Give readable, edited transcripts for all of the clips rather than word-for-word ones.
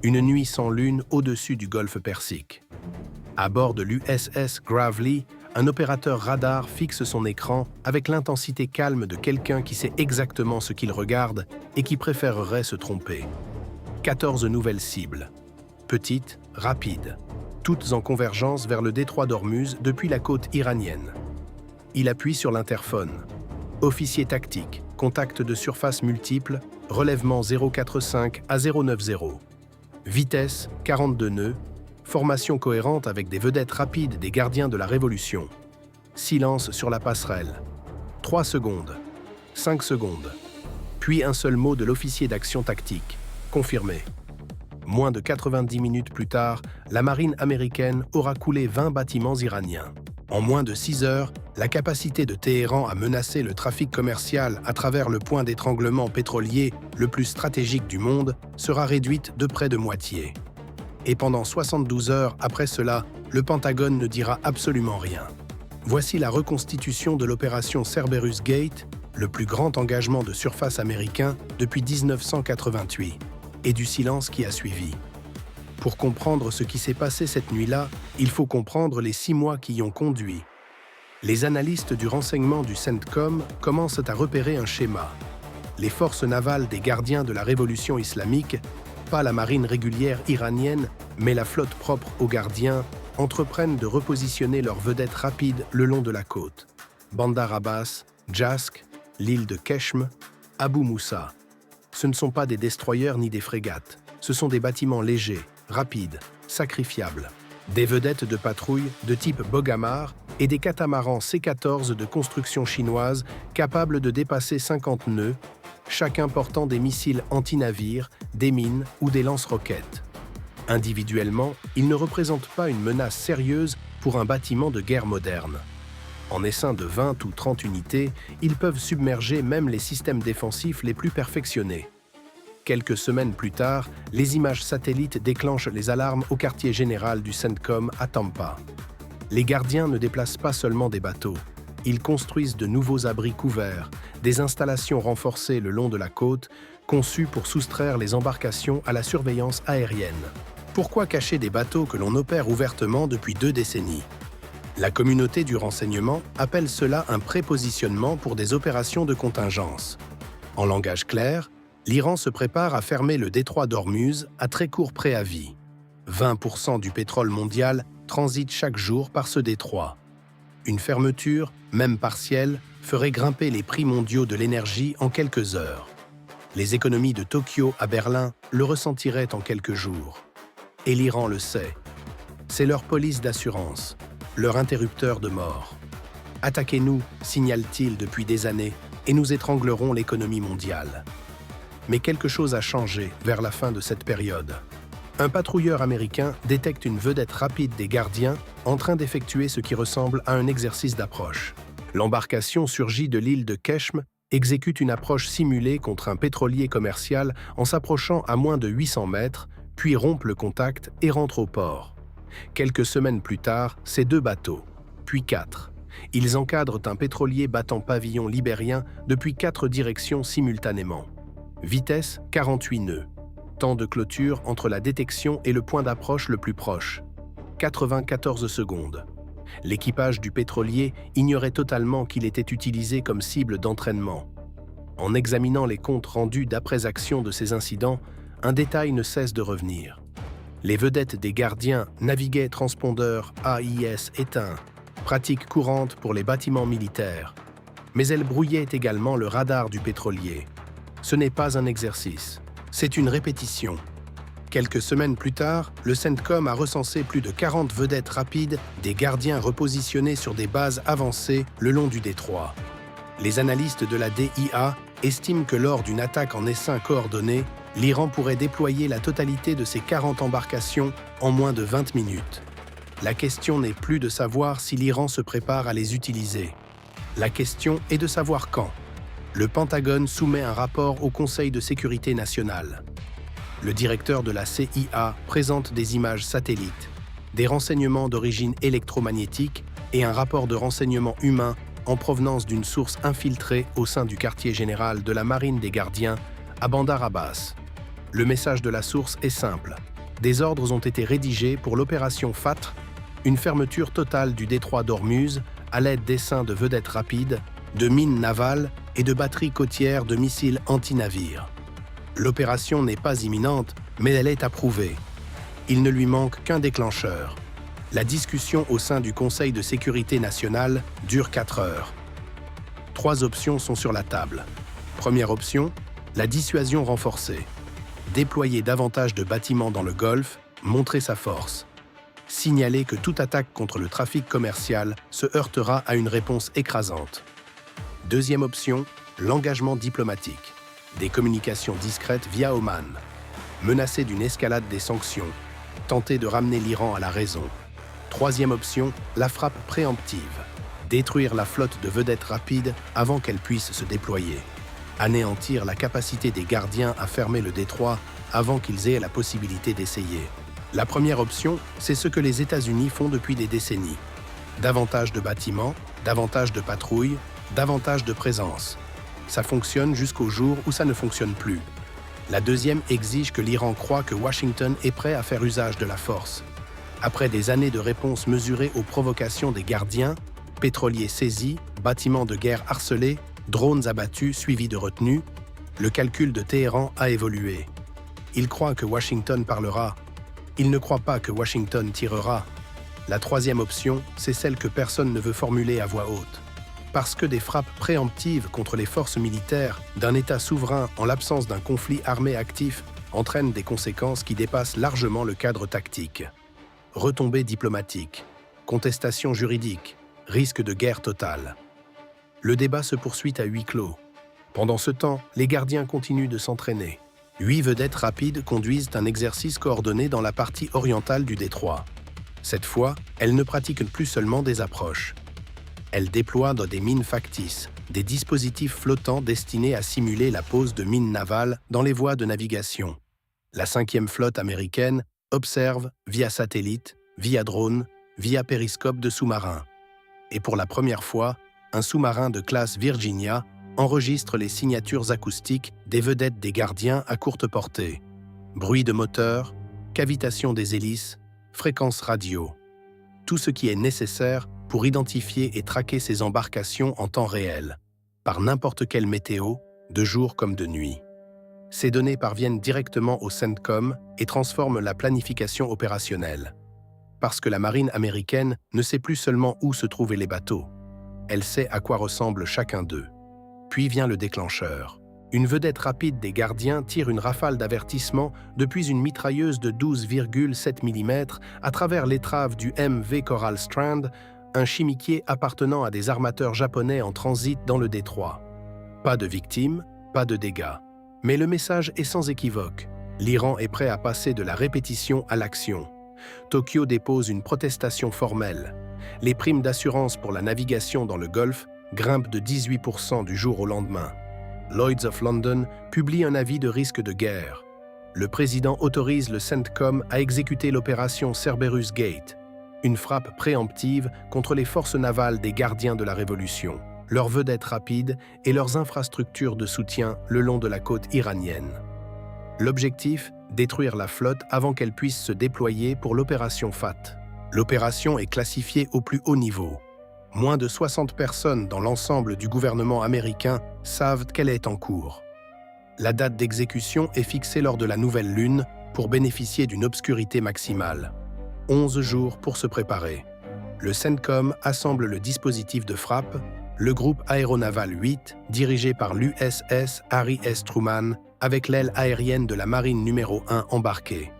Une nuit sans lune au-dessus du golfe Persique. À bord de l'USS Gravely, un opérateur radar fixe son écran avec l'intensité calme de quelqu'un qui sait exactement ce qu'il regarde et qui préférerait se tromper. 14 nouvelles cibles. Petites, rapides, toutes en convergence vers le détroit d'Ormuz depuis la côte iranienne. Il appuie sur l'interphone. Officier tactique, contact de surface multiple, relèvement 045 à 090. Vitesse 42 nœuds, formation cohérente avec des vedettes rapides des gardiens de la Révolution. Silence sur la passerelle. 3 secondes. 5 secondes. Puis un seul mot de l'officier d'action tactique. Confirmé. Moins de 90 minutes plus tard, la marine américaine aura coulé 20 bâtiments iraniens. En moins de 6 heures, la capacité de Téhéran à menacer le trafic commercial à travers le point d'étranglement pétrolier le plus stratégique du monde sera réduite de près de moitié. Et pendant 72 heures après cela, le Pentagone ne dira absolument rien. Voici la reconstitution de l'opération Cerberus Gate, le plus grand engagement de surface américain depuis 1988, et du silence qui a suivi. Pour comprendre ce qui s'est passé cette nuit-là, il faut comprendre les 6 mois qui y ont conduit. Les analystes du renseignement du CENTCOM commencent à repérer un schéma. Les forces navales des gardiens de la révolution islamique, pas la marine régulière iranienne, mais la flotte propre aux gardiens, entreprennent de repositionner leurs vedettes rapides le long de la côte. Bandar Abbas, Jask, l'île de Keshm, Abu Moussa. Ce ne sont pas des destroyers ni des frégates, ce sont des bâtiments légers, rapides, sacrifiables. Des vedettes de patrouille de type Boghamar et des catamarans C-14 de construction chinoise capables de dépasser 50 nœuds, chacun portant des missiles anti-navires, des mines ou des lance-roquettes. Individuellement, ils ne représentent pas une menace sérieuse pour un bâtiment de guerre moderne. En essaim de 20 ou 30 unités, ils peuvent submerger même les systèmes défensifs les plus perfectionnés. Quelques semaines plus tard, les images satellites déclenchent les alarmes au quartier général du CENTCOM à Tampa. Les gardiens ne déplacent pas seulement des bateaux. Ils construisent de nouveaux abris couverts, des installations renforcées le long de la côte, conçues pour soustraire les embarcations à la surveillance aérienne. Pourquoi cacher des bateaux que l'on opère ouvertement depuis 2 décennies? La communauté du renseignement appelle cela un prépositionnement pour des opérations de contingence. En langage clair, l'Iran se prépare à fermer le détroit d'Ormuz à très court préavis. 20% du pétrole mondial transite chaque jour par ce détroit. Une fermeture, même partielle, ferait grimper les prix mondiaux de l'énergie en quelques heures. Les économies de Tokyo à Berlin le ressentiraient en quelques jours. Et l'Iran le sait. C'est leur police d'assurance, leur interrupteur de mort. « Attaquez-nous », signale-t-il depuis des années, et nous étranglerons l'économie mondiale. Mais quelque chose a changé vers la fin de cette période. Un patrouilleur américain détecte une vedette rapide des gardiens en train d'effectuer ce qui ressemble à un exercice d'approche. L'embarcation surgit de l'île de Keshm, exécute une approche simulée contre un pétrolier commercial en s'approchant à moins de 800 mètres, puis rompt le contact et rentre au port. Quelques semaines plus tard, c'est 2 bateaux, puis 4. Ils encadrent un pétrolier battant pavillon libérien depuis 4 directions simultanément. Vitesse 48 nœuds. Temps de clôture entre la détection et le point d'approche le plus proche. 94 secondes. L'équipage du pétrolier ignorait totalement qu'il était utilisé comme cible d'entraînement. En examinant les comptes rendus d'après-action de ces incidents, un détail ne cesse de revenir. Les vedettes des gardiens naviguaient transpondeurs AIS éteints, pratique courante pour les bâtiments militaires. Mais elles brouillaient également le radar du pétrolier. Ce n'est pas un exercice, c'est une répétition. Quelques semaines plus tard, le CENTCOM a recensé plus de 40 vedettes rapides des gardiens repositionnés sur des bases avancées le long du détroit. Les analystes de la DIA estiment que lors d'une attaque en essaim coordonnée, l'Iran pourrait déployer la totalité de ses 40 embarcations en moins de 20 minutes. La question n'est plus de savoir si l'Iran se prépare à les utiliser. La question est de savoir quand. Le Pentagone soumet un rapport au Conseil de sécurité nationale. Le directeur de la CIA présente des images satellites, des renseignements d'origine électromagnétique et un rapport de renseignement humain en provenance d'une source infiltrée au sein du quartier général de la marine des gardiens à Bandar Abbas. Le message de la source est simple. Des ordres ont été rédigés pour l'opération FATR, une fermeture totale du détroit d'Ormuz à l'aide d'essaims de vedettes rapides, de mines navales et de batteries côtières de missiles anti-navires. L'opération n'est pas imminente, mais elle est approuvée. Il ne lui manque qu'un déclencheur. La discussion au sein du Conseil de sécurité nationale dure 4 heures. 3 options sont sur la table. Première option, la dissuasion renforcée. Déployer davantage de bâtiments dans le Golfe, montrer sa force. Signaler que toute attaque contre le trafic commercial se heurtera à une réponse écrasante. Deuxième option, l'engagement diplomatique. Des communications discrètes via Oman. Menacer d'une escalade des sanctions. Tenter de ramener l'Iran à la raison. Troisième option, la frappe préemptive. Détruire la flotte de vedettes rapides avant qu'elle puisse se déployer. Anéantir la capacité des gardiens à fermer le détroit avant qu'ils aient la possibilité d'essayer. La première option, c'est ce que les États-Unis font depuis des décennies. Davantage de bâtiments, davantage de patrouilles, davantage de présence. Ça fonctionne jusqu'au jour où ça ne fonctionne plus. La deuxième exige que l'Iran croie que Washington est prêt à faire usage de la force. Après des années de réponses mesurées aux provocations des gardiens, pétroliers saisis, bâtiments de guerre harcelés, drones abattus suivis de retenues, le calcul de Téhéran a évolué. Il croit que Washington parlera. Il ne croit pas que Washington tirera. La troisième option, c'est celle que personne ne veut formuler à voix haute. Parce que des frappes préemptives contre les forces militaires d'un État souverain en l'absence d'un conflit armé actif entraînent des conséquences qui dépassent largement le cadre tactique. Retombées diplomatiques, contestation juridique, risque de guerre totale. Le débat se poursuit à huis clos. Pendant ce temps, les gardiens continuent de s'entraîner. 8 vedettes rapides conduisent un exercice coordonné dans la partie orientale du détroit. Cette fois, elles ne pratiquent plus seulement des approches. Elles déploient dans des mines factices, des dispositifs flottants destinés à simuler la pose de mines navales dans les voies de navigation. La 5e flotte américaine observe via satellite, via drone, via périscope de sous-marins. Et pour la première fois, un sous-marin de classe Virginia enregistre les signatures acoustiques des vedettes des gardiens à courte portée. Bruit de moteur, cavitation des hélices, fréquence radio. Tout ce qui est nécessaire pour identifier et traquer ces embarcations en temps réel, par n'importe quelle météo, de jour comme de nuit. Ces données parviennent directement au CENTCOM et transforment la planification opérationnelle. Parce que la marine américaine ne sait plus seulement où se trouvaient les bateaux. Elle sait à quoi ressemble chacun d'eux. Puis vient le déclencheur. Une vedette rapide des gardiens tire une rafale d'avertissement depuis une mitrailleuse de 12,7 mm à travers l'étrave du MV Coral Strand, un chimiquier appartenant à des armateurs japonais en transit dans le détroit. Pas de victimes, pas de dégâts. Mais le message est sans équivoque. L'Iran est prêt à passer de la répétition à l'action. Tokyo dépose une protestation formelle. Les primes d'assurance pour la navigation dans le Golfe grimpent de 18% du jour au lendemain. Lloyd's of London publie un avis de risque de guerre. Le président autorise le CENTCOM à exécuter l'opération Cerberus Gate, une frappe préemptive contre les forces navales des gardiens de la Révolution, leurs vedettes rapides et leurs infrastructures de soutien le long de la côte iranienne. L'objectif, détruire la flotte avant qu'elle puisse se déployer pour l'opération FAT. L'opération est classifiée au plus haut niveau. Moins de 60 personnes dans l'ensemble du gouvernement américain savent qu'elle est en cours. La date d'exécution est fixée lors de la nouvelle lune pour bénéficier d'une obscurité maximale. 11 jours pour se préparer. Le CENTCOM assemble le dispositif de frappe, le groupe aéronaval 8, dirigé par l'USS Harry S. Truman, avec l'aile aérienne de la marine numéro 1 embarquée.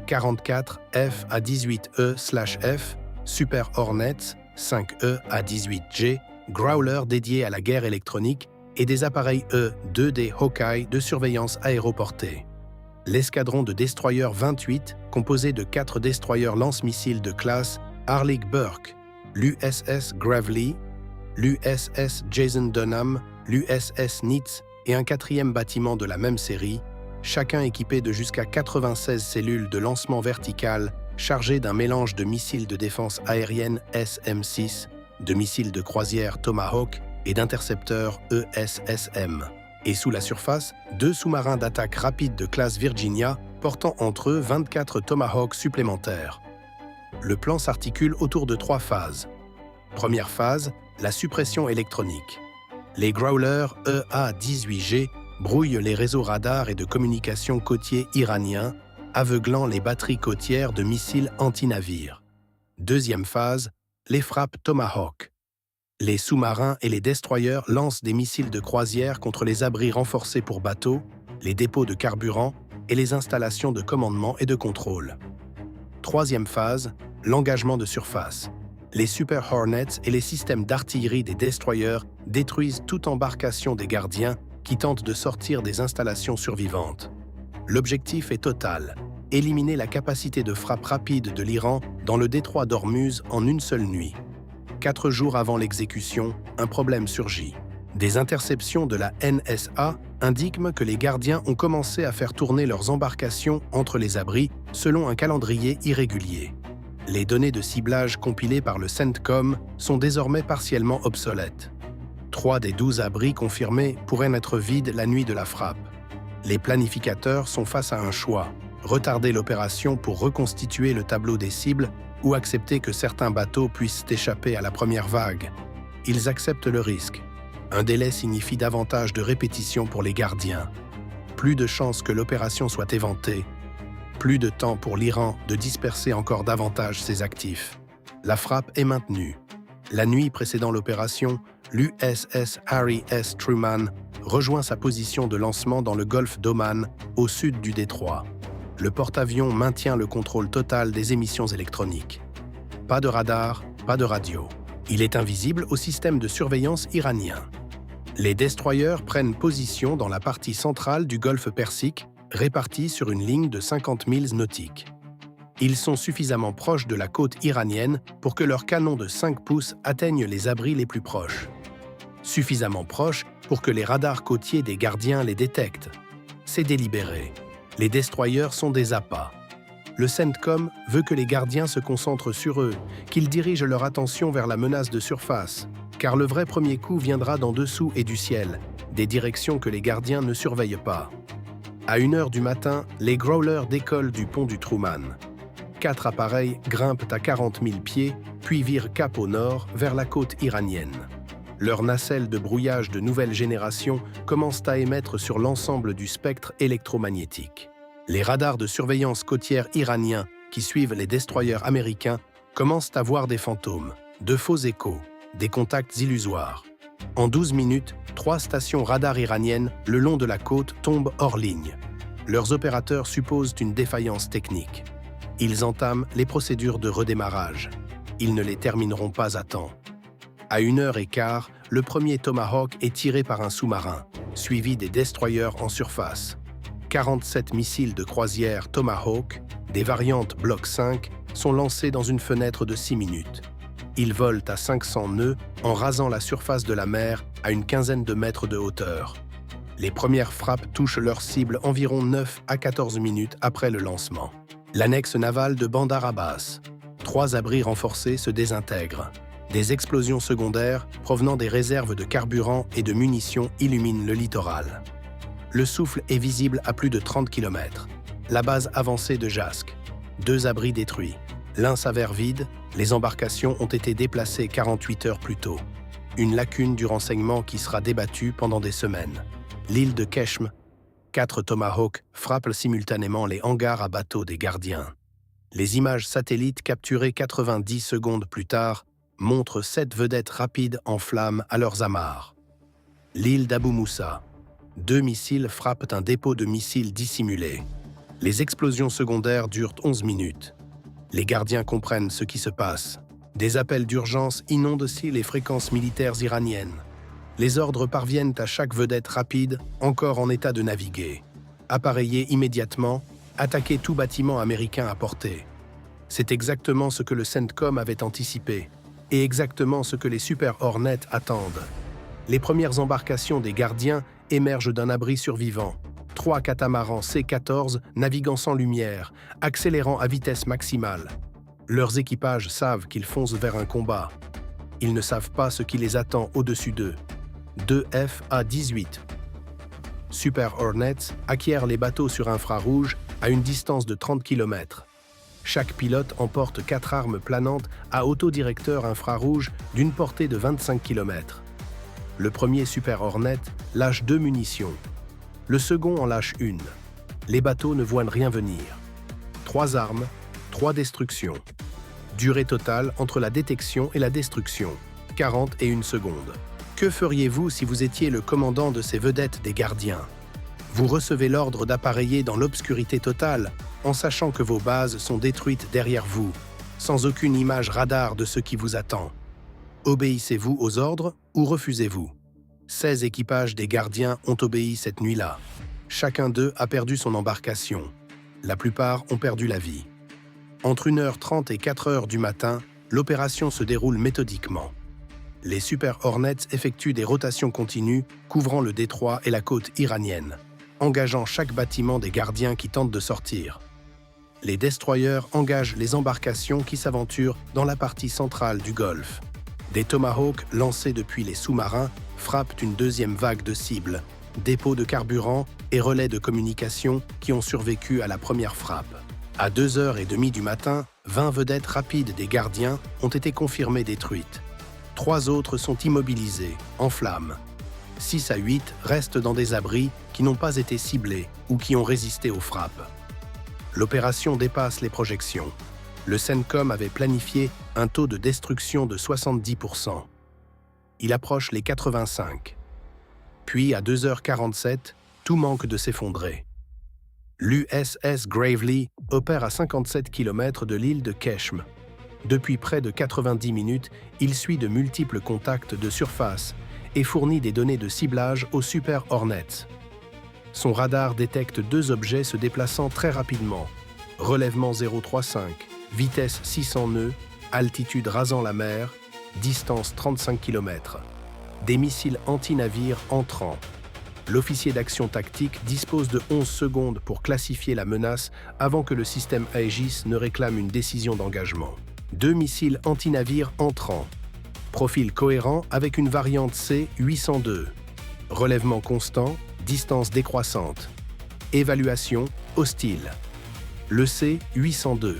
44 F/A-18E/F, Super Hornets, 5E à 18G, Growler dédiés à la guerre électronique et des appareils E-2D Hawkeye de surveillance aéroportée. L'escadron de destroyers 28, composé de 4 destroyers lance-missiles de classe Harley Burke, l'USS Gravely, l'USS Jason Dunham, l'USS Nitz et un 4e bâtiment de la même série, chacun équipé de jusqu'à 96 cellules de lancement vertical chargées d'un mélange de missiles de défense aérienne SM-6, de missiles de croisière Tomahawk et d'intercepteurs ESSM. Et sous la surface, 2 sous-marins d'attaque rapide de classe Virginia, portant entre eux 24 Tomahawks supplémentaires. Le plan s'articule autour de 3 phases. Première phase, la suppression électronique. Les Growler EA-18G brouillent les réseaux radars et de communication côtiers iraniens, aveuglant les batteries côtières de missiles anti-navires. Deuxième phase, les frappes Tomahawk. Les sous-marins et les destroyers lancent des missiles de croisière contre les abris renforcés pour bateaux, les dépôts de carburant et les installations de commandement et de contrôle. Troisième phase, l'engagement de surface. Les Super Hornets et les systèmes d'artillerie des destroyers détruisent toute embarcation des gardiens qui tentent de sortir des installations survivantes. L'objectif est total, éliminer la capacité de frappe rapide de l'Iran dans le détroit d'Ormuz en une seule nuit. 4 jours avant l'exécution, un problème surgit. Des interceptions de la NSA indiquent que les gardiens ont commencé à faire tourner leurs embarcations entre les abris selon un calendrier irrégulier. Les données de ciblage compilées par le CENTCOM sont désormais partiellement obsolètes. 3 des 12 abris confirmés pourraient être vides la nuit de la frappe. Les planificateurs sont face à un choix: retarder l'opération pour reconstituer le tableau des cibles ou accepter que certains bateaux puissent échapper à la première vague. Ils acceptent le risque. Un délai signifie davantage de répétitions pour les gardiens. Plus de chances que l'opération soit éventée. Plus de temps pour l'Iran de disperser encore davantage ses actifs. La frappe est maintenue. La nuit précédant l'opération, l'USS Harry S. Truman rejoint sa position de lancement dans le golfe d'Oman, au sud du détroit. Le porte-avions maintient le contrôle total des émissions électroniques. Pas de radar, pas de radio. Il est invisible au système de surveillance iranien. Les destroyers prennent position dans la partie centrale du golfe Persique, répartis sur une ligne de 50 milles nautiques. Ils sont suffisamment proches de la côte iranienne pour que leurs canons de 5 pouces atteignent les abris les plus proches. Suffisamment proches pour que les radars côtiers des gardiens les détectent. C'est délibéré. Les destroyers sont des appâts. Le CENTCOM veut que les gardiens se concentrent sur eux, qu'ils dirigent leur attention vers la menace de surface, car le vrai premier coup viendra d'en dessous et du ciel, des directions que les gardiens ne surveillent pas. À 1h du matin, les Growlers décollent du pont du Truman. 4 appareils grimpent à 40 000 pieds, puis virent cap au nord, vers la côte iranienne. Leurs nacelles de brouillage de nouvelle génération commencent à émettre sur l'ensemble du spectre électromagnétique. Les radars de surveillance côtière iraniens qui suivent les destroyers américains commencent à voir des fantômes, de faux échos, des contacts illusoires. En 12 minutes, 3 stations radar iraniennes le long de la côte tombent hors ligne. Leurs opérateurs supposent une défaillance technique. Ils entament les procédures de redémarrage. Ils ne les termineront pas à temps. À 1h15, le premier Tomahawk est tiré par un sous-marin, suivi des destroyers en surface. 47 missiles de croisière Tomahawk, des variantes Block 5, sont lancés dans une fenêtre de 6 minutes. Ils volent à 500 nœuds en rasant la surface de la mer à une quinzaine de mètres de hauteur. Les premières frappes touchent leur cible environ 9 à 14 minutes après le lancement. L'annexe navale de Bandar Abbas. 3 abris renforcés se désintègrent. Des explosions secondaires provenant des réserves de carburant et de munitions illuminent le littoral. Le souffle est visible à plus de 30 km. La base avancée de Jasc. 2 abris détruits. L'un s'avère vide, les embarcations ont été déplacées 48 heures plus tôt. Une lacune du renseignement qui sera débattue pendant des semaines. L'île de Keshm, 4 Tomahawks frappent simultanément les hangars à bateaux des gardiens. Les images satellites capturées 90 secondes plus tard montrent 7 vedettes rapides en flammes à leurs amarres. L'île d'Abu Moussa. 2 missiles frappent un dépôt de missiles dissimulé. Les explosions secondaires durent 11 minutes. Les gardiens comprennent ce qui se passe. Des appels d'urgence inondent aussi les fréquences militaires iraniennes. Les ordres parviennent à chaque vedette rapide, encore en état de naviguer. Appareiller immédiatement, attaquer tout bâtiment américain à portée. C'est exactement ce que le CENTCOM avait anticipé, et exactement ce que les Super Hornets attendent. Les premières embarcations des gardiens émergent d'un abri survivant. 3 catamarans C-14 naviguant sans lumière, accélérant à vitesse maximale. Leurs équipages savent qu'ils foncent vers un combat. Ils ne savent pas ce qui les attend au-dessus d'eux. 2 FA-18. Super Hornets acquièrent les bateaux sur infrarouge à une distance de 30 km. Chaque pilote emporte 4 armes planantes à autodirecteur infrarouge d'une portée de 25 km. Le premier Super Hornet lâche 2 munitions. Le second en lâche une. Les bateaux ne voient rien venir. 3 armes, 3 destructions. Durée totale entre la détection et la destruction, 41 secondes. Que feriez-vous si vous étiez le commandant de ces vedettes des gardiens? Vous recevez l'ordre d'appareiller dans l'obscurité totale, en sachant que vos bases sont détruites derrière vous, sans aucune image radar de ce qui vous attend. Obéissez-vous aux ordres ou refusez-vous? 16 équipages des gardiens ont obéi cette nuit-là. Chacun d'eux a perdu son embarcation. La plupart ont perdu la vie. Entre 1h30 et 4h du matin, l'opération se déroule méthodiquement. Les Super Hornets effectuent des rotations continues, couvrant le détroit et la côte iranienne, engageant chaque bâtiment des gardiens qui tentent de sortir. Les destroyers engagent les embarcations qui s'aventurent dans la partie centrale du Golfe. Des Tomahawks lancés depuis les sous-marins frappent une deuxième vague de cibles, dépôts de carburant et relais de communication qui ont survécu à la première frappe. À 2h30 du matin, 20 vedettes rapides des gardiens ont été confirmées détruites. 3 autres sont immobilisées, en flammes. 6 à 8 restent dans des abris qui n'ont pas été ciblés ou qui ont résisté aux frappes. L'opération dépasse les projections. Le CENTCOM avait planifié un taux de destruction de 70%. Il approche les 85. Puis, à 2h47, tout manque de s'effondrer. L'USS Gravely opère à 57 km de l'île de Keshm. Depuis près de 90 minutes, il suit de multiples contacts de surface et fournit des données de ciblage aux Super Hornets. Son radar détecte 2 objets se déplaçant très rapidement. Relèvement 035, vitesse 600 nœuds, altitude rasant la mer, distance 35 km. Des missiles anti-navires entrants. L'officier d'action tactique dispose de 11 secondes pour classifier la menace avant que le système Aegis ne réclame une décision d'engagement. 2 missiles anti-navires entrants. Profil cohérent avec une variante C-802. Relèvement constant, distance décroissante. Évaluation hostile. Le C-802.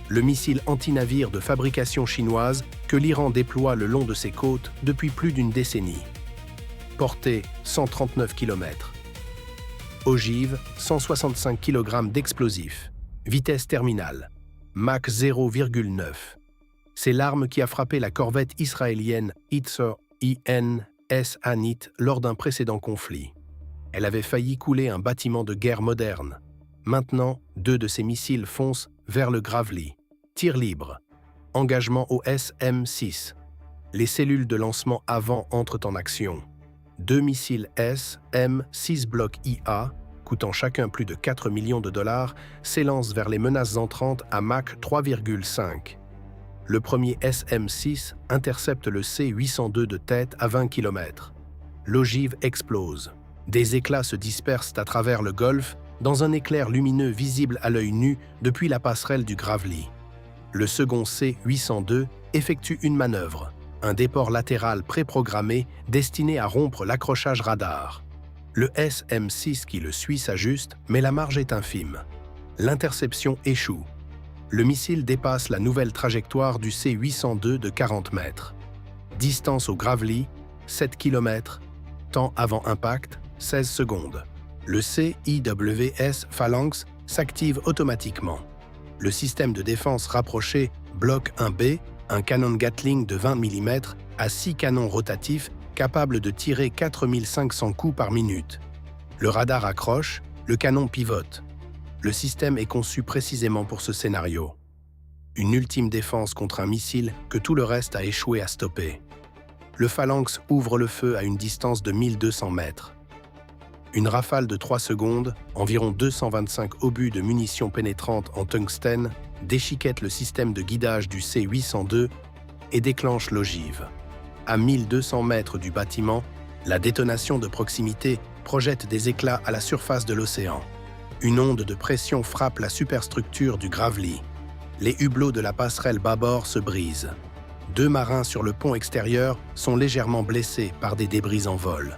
Le missile anti-navire de fabrication chinoise que l'Iran déploie le long de ses côtes depuis plus d'une décennie. Portée 139 km. Ogive 165 kg d'explosifs. Vitesse terminale. Mach 0,9. C'est l'arme qui a frappé la corvette israélienne Itzer INS Anit lors d'un précédent conflit. Elle avait failli couler un bâtiment de guerre moderne. Maintenant, 2 de ces missiles foncent vers le Gravely. Tir libre. Engagement au SM-6. Les cellules de lancement avant entrent en action. 2 missiles SM-6 bloc IA, coûtant chacun plus de 4 millions de dollars, s'élancent vers les menaces entrantes à Mach 3,5. Le premier SM-6 intercepte le C-802 de tête à 20 km. L'ogive explose. Des éclats se dispersent à travers le golfe dans un éclair lumineux visible à l'œil nu depuis la passerelle du Gravely. Le second C-802 effectue une manœuvre, un déport latéral préprogrammé destiné à rompre l'accrochage radar. Le SM-6 qui le suit s'ajuste, mais la marge est infime. L'interception échoue. Le missile dépasse la nouvelle trajectoire du C-802 de 40 mètres. Distance au Gravely, 7 km. Temps avant impact, 16 secondes. Le CIWS Phalanx s'active automatiquement. Le système de défense rapproché Bloc 1B, un canon Gatling de 20 mm à 6 canons rotatifs capables de tirer 4500 coups par minute. Le radar accroche, le canon pivote. Le système est conçu précisément pour ce scénario. Une ultime défense contre un missile que tout le reste a échoué à stopper. Le Phalanx ouvre le feu à une distance de 1200 mètres. Une rafale de 3 secondes, environ 225 obus de munitions pénétrantes en tungstène, déchiquette le système de guidage du C-802 et déclenche l'ogive. À 1200 mètres du bâtiment, la détonation de proximité projette des éclats à la surface de l'océan. Une onde de pression frappe la superstructure du Gravely. Les hublots de la passerelle bâbord se brisent. 2 marins sur le pont extérieur sont légèrement blessés par des débris en vol.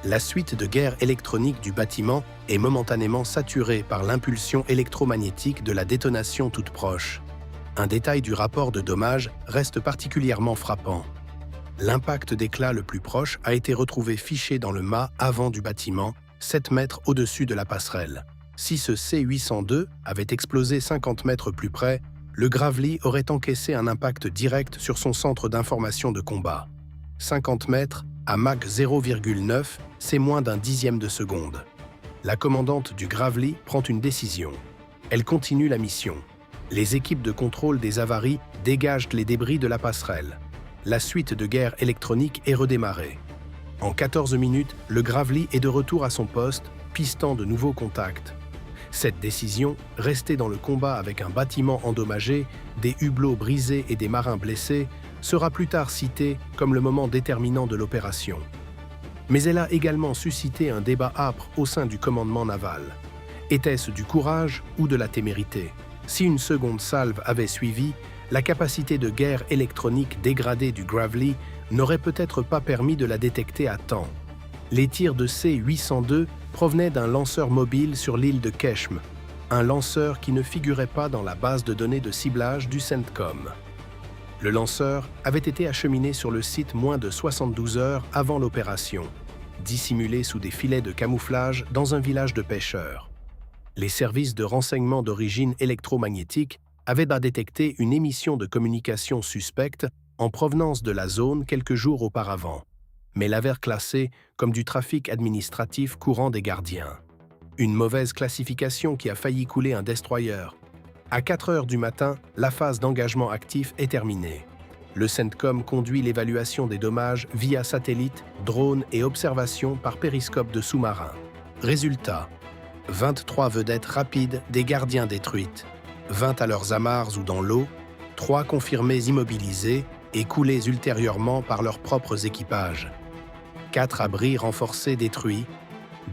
La suite de guerre électronique du bâtiment est momentanément saturée par l'impulsion électromagnétique de la détonation toute proche. Un détail du rapport de dommages reste particulièrement frappant. L'impact d'éclat le plus proche a été retrouvé fiché dans le mât avant du bâtiment, 7 mètres au-dessus de la passerelle. Si ce C-802 avait explosé 50 mètres plus près, le Gravely aurait encaissé un impact direct sur son centre d'information de combat. 50 mètres, à Mach 0,9, c'est moins d'un dixième de seconde. La commandante du Gravely prend une décision. Elle continue la mission. Les équipes de contrôle des avaries dégagent les débris de la passerelle. La suite de guerre électronique est redémarrée. En 14 minutes, le Gravely est de retour à son poste, pistant de nouveaux contacts. Cette décision, rester dans le combat avec un bâtiment endommagé, des hublots brisés et des marins blessés, sera plus tard citée comme le moment déterminant de l'opération. Mais elle a également suscité un débat âpre au sein du commandement naval. Était-ce du courage ou de la témérité? Si une seconde salve avait suivi, la capacité de guerre électronique dégradée du Gravely n'aurait peut-être pas permis de la détecter à temps. Les tirs de C-802 provenaient d'un lanceur mobile sur l'île de Keshme, un lanceur qui ne figurait pas dans la base de données de ciblage du CENTCOM. Le lanceur avait été acheminé sur le site moins de 72 heures avant l'opération, dissimulé sous des filets de camouflage dans un village de pêcheurs. Les services de renseignement d'origine électromagnétique avaient détecté une émission de communication suspecte en provenance de la zone quelques jours auparavant, mais l'avaient classée comme du trafic administratif courant des gardiens. Une mauvaise classification qui a failli couler un destroyer. À 4 heures du matin, la phase d'engagement actif est terminée. Le CENTCOM conduit l'évaluation des dommages via satellite, drone et observation par périscope de sous-marin. Résultat, 23 vedettes rapides des gardiens détruites, 20 à leurs amarres ou dans l'eau, 3 confirmées immobilisées et coulées ultérieurement par leurs propres équipages. 4 abris renforcés détruits,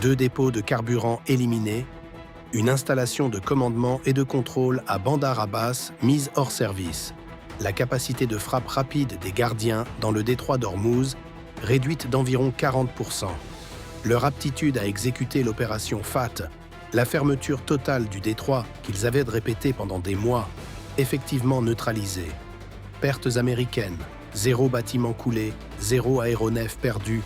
2 dépôts de carburant éliminés, une installation de commandement et de contrôle à Bandar Abbas mise hors service, la capacité de frappe rapide des gardiens dans le détroit d'Ormuz réduite d'environ 40%, leur aptitude à exécuter l'opération FAT, la fermeture totale du détroit qu'ils avaient répétée pendant des mois, effectivement neutralisée. Pertes américaines, 0 bâtiment coulé, 0 aéronef perdu,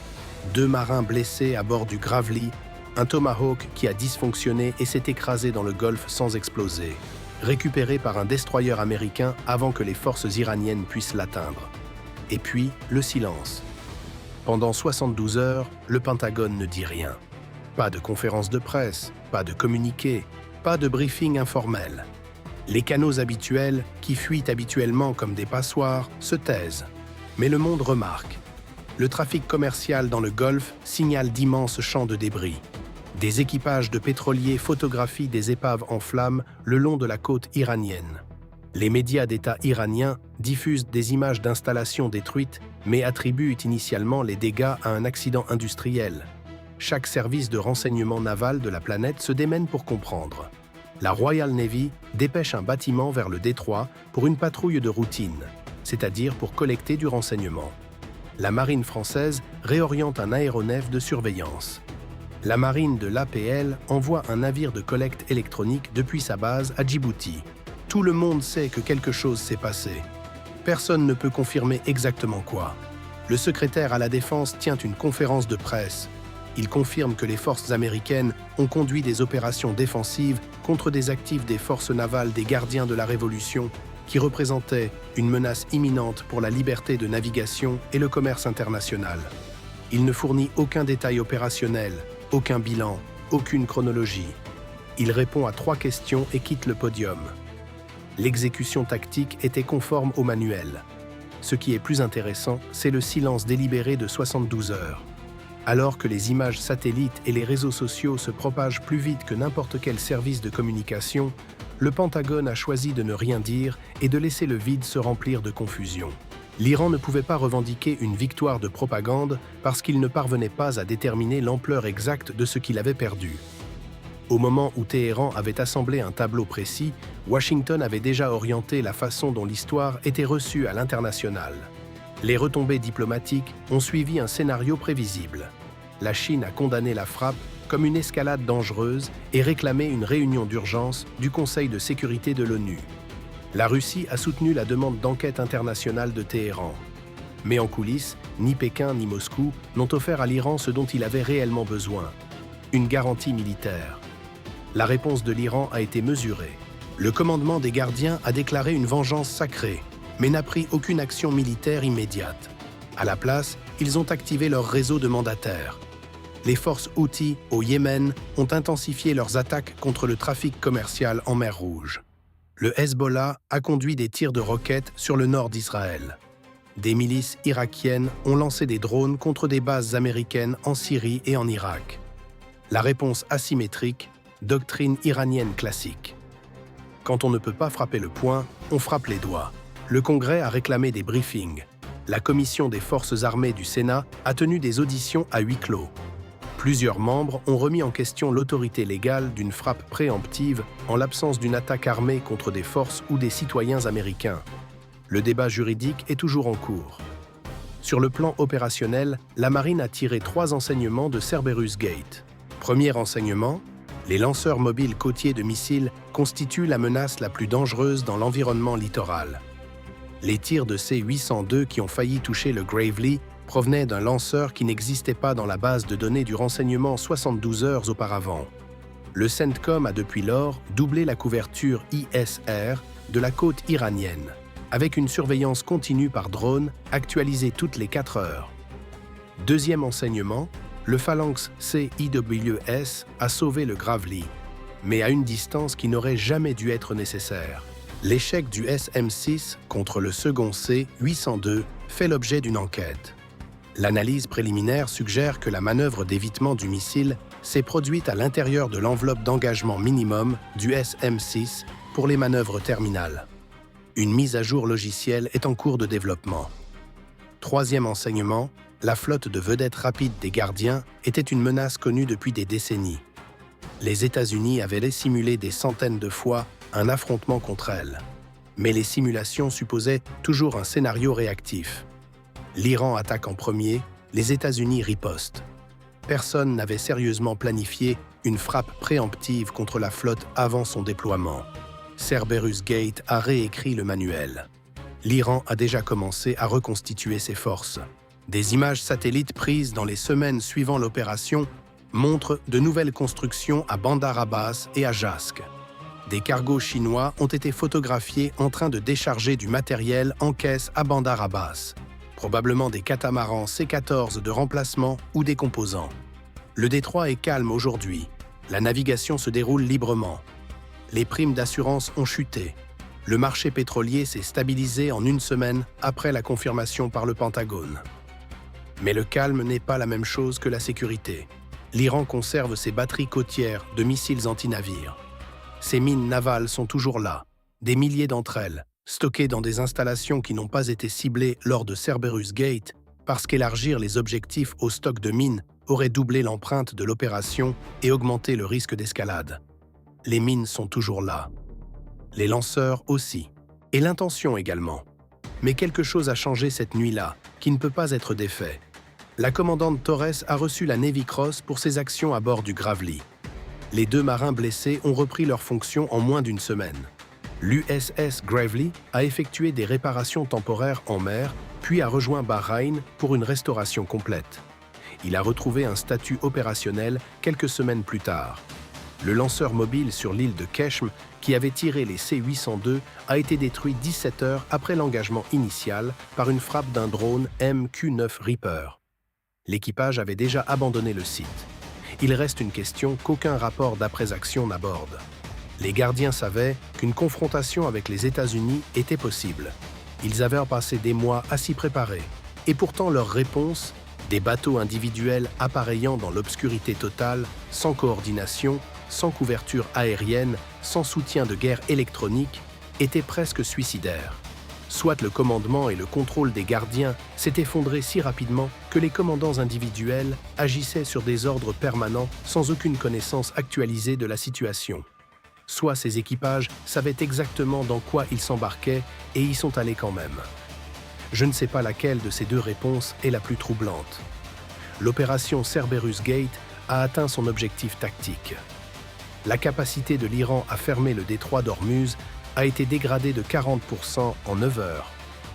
2 marins blessés à bord du Gravely, un Tomahawk qui a dysfonctionné et s'est écrasé dans le Golfe sans exploser, récupéré par un destroyer américain avant que les forces iraniennes puissent l'atteindre. Et puis, le silence. Pendant 72 heures, le Pentagone ne dit rien. Pas de conférence de presse, pas de communiqué, pas de briefing informel. Les canaux habituels, qui fuient habituellement comme des passoires, se taisent. Mais le monde remarque. Le trafic commercial dans le Golfe signale d'immenses champs de débris. Des équipages de pétroliers photographient des épaves en flammes le long de la côte iranienne. Les médias d'État iraniens diffusent des images d'installations détruites, mais attribuent initialement les dégâts à un accident industriel. Chaque service de renseignement naval de la planète se démène pour comprendre. La Royal Navy dépêche un bâtiment vers le détroit pour une patrouille de routine, c'est-à-dire pour collecter du renseignement. La marine française réoriente un aéronef de surveillance. La marine de l'APL envoie un navire de collecte électronique depuis sa base à Djibouti. Tout le monde sait que quelque chose s'est passé. Personne ne peut confirmer exactement quoi. Le secrétaire à la Défense tient une conférence de presse. Il confirme que les forces américaines ont conduit des opérations défensives contre des actifs des forces navales des gardiens de la Révolution qui représentaient une menace imminente pour la liberté de navigation et le commerce international. Il ne fournit aucun détail opérationnel, aucun bilan, aucune chronologie. Il répond à 3 questions et quitte le podium. L'exécution tactique était conforme au manuel. Ce qui est plus intéressant, c'est le silence délibéré de 72 heures. Alors que les images satellites et les réseaux sociaux se propagent plus vite que n'importe quel service de communication, le Pentagone a choisi de ne rien dire et de laisser le vide se remplir de confusion. L'Iran ne pouvait pas revendiquer une victoire de propagande parce qu'il ne parvenait pas à déterminer l'ampleur exacte de ce qu'il avait perdu. Au moment où Téhéran avait assemblé un tableau précis, Washington avait déjà orienté la façon dont l'histoire était reçue à l'international. Les retombées diplomatiques ont suivi un scénario prévisible. la Chine a condamné la frappe comme une escalade dangereuse et réclamé une réunion d'urgence du Conseil de sécurité de l'ONU. La Russie a soutenu la demande d'enquête internationale de Téhéran. Mais en coulisses, ni Pékin ni Moscou n'ont offert à l'Iran ce dont il avait réellement besoin, une garantie militaire. La réponse de l'Iran a été mesurée. Le commandement des gardiens a déclaré une vengeance sacrée, mais n'a pris aucune action militaire immédiate. À la place, ils ont activé leur réseau de mandataires. Les forces Houthis au Yémen ont intensifié leurs attaques contre le trafic commercial en mer Rouge. Le Hezbollah a conduit des tirs de roquettes sur le nord d'Israël. Des milices irakiennes ont lancé des drones contre des bases américaines en Syrie et en Irak. La réponse asymétrique, doctrine iranienne classique. Quand on ne peut pas frapper le poing, on frappe les doigts. Le Congrès a réclamé des briefings. La Commission des forces armées du Sénat a tenu des auditions à huis clos. Plusieurs membres ont remis en question l'autorité légale d'une frappe préemptive en l'absence d'une attaque armée contre des forces ou des citoyens américains. Le débat juridique est toujours en cours. Sur le plan opérationnel, la marine a tiré 3 enseignements de Cerberus Gate. Premier enseignement, les lanceurs mobiles côtiers de missiles constituent la menace la plus dangereuse dans l'environnement littoral. Les tirs de C-802 qui ont failli toucher le Gravely provenaient d'un lanceur qui n'existait pas dans la base de données du renseignement 72 heures auparavant. Le CENTCOM a depuis lors doublé la couverture ISR de la côte iranienne, avec une surveillance continue par drone actualisée toutes les 4 heures. Deuxième enseignement, le Phalanx CIWS a sauvé le Gravely, mais à une distance qui n'aurait jamais dû être nécessaire. L'échec du SM-6 contre le second C-802 fait l'objet d'une enquête. L'analyse préliminaire suggère que la manœuvre d'évitement du missile s'est produite à l'intérieur de l'enveloppe d'engagement minimum du SM-6 pour les manœuvres terminales. Une mise à jour logicielle est en cours de développement. Troisième enseignement, la flotte de vedettes rapides des gardiens était une menace connue depuis des décennies. Les États-Unis avaient simulé des centaines de fois un affrontement contre elle. Mais les simulations supposaient toujours un scénario réactif. L'Iran attaque en premier, les États-Unis ripostent. Personne n'avait sérieusement planifié une frappe préemptive contre la flotte avant son déploiement. Cerberus Gate a réécrit le manuel. L'Iran a déjà commencé à reconstituer ses forces. Des images satellites prises dans les semaines suivant l'opération montrent de nouvelles constructions à Bandar Abbas et à Jasq. Des cargos chinois ont été photographiés en train de décharger du matériel en caisse à Bandar Abbas, probablement des catamarans C-14 de remplacement ou des composants. Le détroit est calme aujourd'hui. La navigation se déroule librement. Les primes d'assurance ont chuté. Le marché pétrolier s'est stabilisé en 1 semaine après la confirmation par le Pentagone. Mais le calme n'est pas la même chose que la sécurité. L'Iran conserve ses batteries côtières de missiles anti-navires. Ces mines navales sont toujours là, des milliers d'entre elles, stockées dans des installations qui n'ont pas été ciblées lors de Cerberus Gate parce qu'élargir les objectifs au stock de mines aurait doublé l'empreinte de l'opération et augmenté le risque d'escalade. Les mines sont toujours là. Les lanceurs aussi. Et l'intention également. Mais quelque chose a changé cette nuit-là, qui ne peut pas être défait. La commandante Torres a reçu la Navy Cross pour ses actions à bord du Gravely. Les 2 marins blessés ont repris leurs fonctions en moins d'1 semaine. L'USS Gravely a effectué des réparations temporaires en mer, puis a rejoint Bahreïn pour une restauration complète. Il a retrouvé un statut opérationnel quelques semaines plus tard. Le lanceur mobile sur l'île de Keshm, qui avait tiré les C-802, a été détruit 17 heures après l'engagement initial par une frappe d'un drone MQ-9 Reaper. L'équipage avait déjà abandonné le site. Il reste une question qu'aucun rapport d'après-action n'aborde. Les gardiens savaient qu'une confrontation avec les États-Unis était possible. Ils avaient passé des mois à s'y préparer. Et pourtant leur réponse, des bateaux individuels appareillant dans l'obscurité totale, sans coordination, sans couverture aérienne, sans soutien de guerre électronique, était presque suicidaire. Soit le commandement et le contrôle des gardiens s'est effondré si rapidement que les commandants individuels agissaient sur des ordres permanents sans aucune connaissance actualisée de la situation. Soit ces équipages savaient exactement dans quoi ils s'embarquaient et y sont allés quand même. Je ne sais pas laquelle de ces 2 réponses est la plus troublante. l'opération Cerberus Gate a atteint son objectif tactique. La capacité de l'Iran à fermer le détroit d'Ormuz a été dégradée de 40% en 9 heures.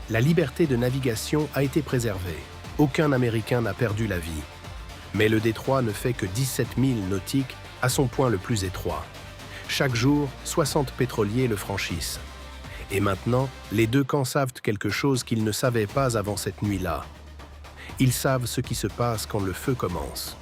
La liberté de navigation a été préservée. Aucun Américain n'a perdu la vie. Mais le détroit ne fait que 17 milles nautiques à son point le plus étroit. Chaque jour, 60 pétroliers le franchissent. Et maintenant, les deux camps savent quelque chose qu'ils ne savaient pas avant cette nuit-là. Ils savent ce qui se passe quand le feu commence.